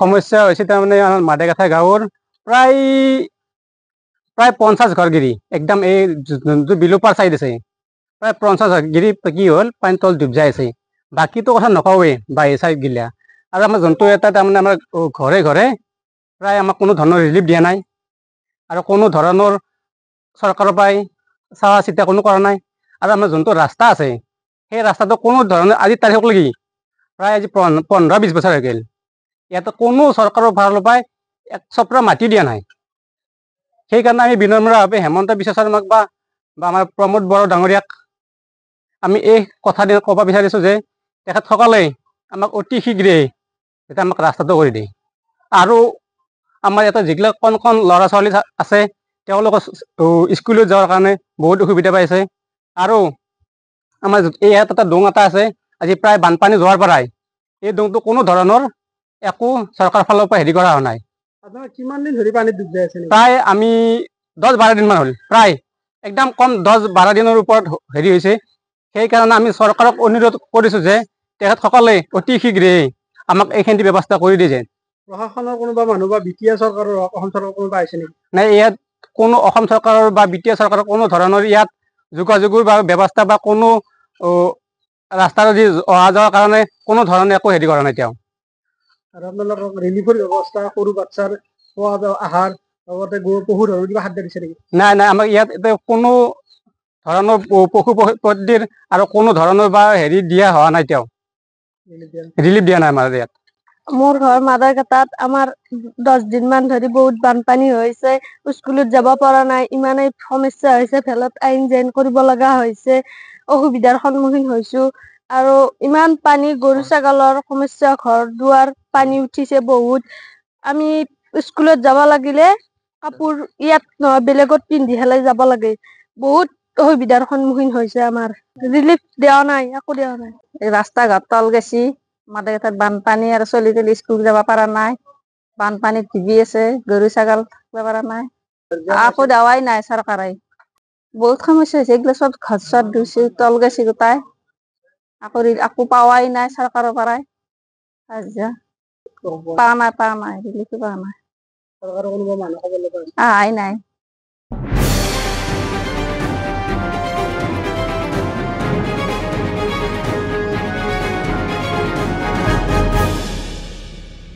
সমস্যা হৈছে তাৰমানে আমাৰ মাদেকাঠা গাঁৱৰ প্ৰায় প্ৰায় 50 ঘৰ গিৰি একদম এই যোনটো বিলোপাৰ চাইড আছে প্ৰায় 50 ঘৰ গিৰি কি হ'ল পানী তল ডুব যাই আছে বাকীটো কথা নকওঁৱেই বাহিৰ চাইড গিলা আৰু আমাৰ যোনটো এটা তাৰমানে আমাৰ ঘৰে ঘৰে প্ৰায় আমাক কোনো ধৰণৰ ৰিলিফ দিয়া নাই আৰু কোনো ধৰণৰ চৰকাৰৰ পৰাই চাৱা চিতা কোনো কৰা নাই আৰু আমাৰ যোনটো ৰাস্তা আছে সেই ৰাস্তাটো কোনো ধৰণৰ আজি তাৰিখলৈকে প্ৰায় আজি 15-20 বছৰ হৈ গ'ল ইয়াতে কোনো চৰকাৰৰ ফালৰ পৰাই এক চপৰা মাটি দিয়া নাই সেইকাৰণে আমি বিনম্ৰভাৱে হেমন্ত বিশ্ব শৰ্মাক বা আমাৰ প্ৰমোদ বড়ো ডাঙৰীয়াক আমি এই কথা ক'ব বিচাৰিছোঁ যে তেখেতসকলে আমাক অতি শীঘ্ৰে যাতে আমাক ৰাস্তাটো কৰি দিয়ে আৰু আমাৰ ইয়াতে যিবিলাক কণ কণ ল'ৰা ছোৱালী আছে তেওঁলোকৰ স্কুলত যোৱাৰ কাৰণে বহুত অসুবিধা পাইছে আৰু আমাৰ এই ইয়াত এটা ডোং এটা আছে আজি প্ৰায় বানপানী যোৱাৰ পৰাই এই ডোংটো কোনো ধৰণৰ একো চৰকাৰৰ ফালৰ পৰা হেৰি কৰা হোৱা নাই কিমান দিন ধৰি পানীত ডুব যাই আছে প্ৰায় আমি 10-12 দিনমান হ'ল প্ৰায় একদম কম 10-12 দিনৰ ওপৰত হেৰি হৈছে সেইকাৰণে আমি চৰকাৰক অনুৰোধ কৰিছোঁ যে তেখেতসকলে অতি শীঘ্ৰে আমাক এইখিনি ব্যৱস্থা কৰি দিয়ে যেন প্ৰশাসনৰ কোনোবা মানুহ বা বিটিআৰ চৰকাৰৰ অসম চৰকাৰৰ কোনোবা আহিছে নেকি নাই ইয়াত কোনো অসম চৰকাৰৰ বা বিটিআৰ চৰকাৰৰ কোনো ধৰণৰ ইয়াত যোগাযোগৰ বা ব্যৱস্থা বা কোনো ৰাস্তাৰ যি অহা যোৱাৰ কাৰণে কোনো ধৰণে একো হেৰি কৰা নাই তেওঁ আৰু আপোনালোকক ৰিলিফৰ ব্যৱস্থা সৰু বাচ্চাৰ খোৱা আহাৰ লগতে পশু ধৰণৰ কিবা খাদ্য দিছে নেকি নাই নাই আমাক ইয়াত কোনো ধৰণৰ পশু পক্ষীৰ আৰু কোনো ধৰণৰ বা হেৰি দিয়া হোৱা নাই তেওঁ ৰিলিফ দিয়া নাই আমাৰ ইয়াত মোৰ ঘৰ মাদাৰকাটাত আমাৰ 10 দিন মান ধৰি বহুত বানপানী হৈছে স্কুলত যাব পৰা নাই ইমানেই সমস্যা হৈছে ভেলত আইন জেন কৰিব লগা হৈছে অসুবিধাৰ সন্মুখীন হৈছো আৰু ইমান পানী গৰু ছাগলৰ সমস্যা ঘৰ দুৱাৰ পানী উঠিছে বহুত আমি স্কুলত যাব লাগিলে কাপোৰ ইয়াত নহয় বেলেগত পিন্ধি হেলাই যাব লাগে বহুত অসুবিধাৰ সন্মুখীন হৈছে আমাৰ ৰিলিফ দিয়া নাই একো দিয়া নাই রাস্তা ঘাট তল গেছি মাদেকাঠাত বানপানী আর চলি তলি স্কুল যাব পারা নাই বানপানীত ভিজি আছে গরু ছাগল থাকতে পারা নাই আকো দেওয়াই নাই সরকারে বহুত সমস্যা হয়েছে এগুলো সব ঘর সর ধুইছে তল গেছি গোটাই আকো পাওয়াই নাই সরকারের পারায় পাওয়া নাই রিলিফ পাওয়া নাই চৰকাৰৰ কোনোবা মানুহ খবৰ ল'ব আই নাই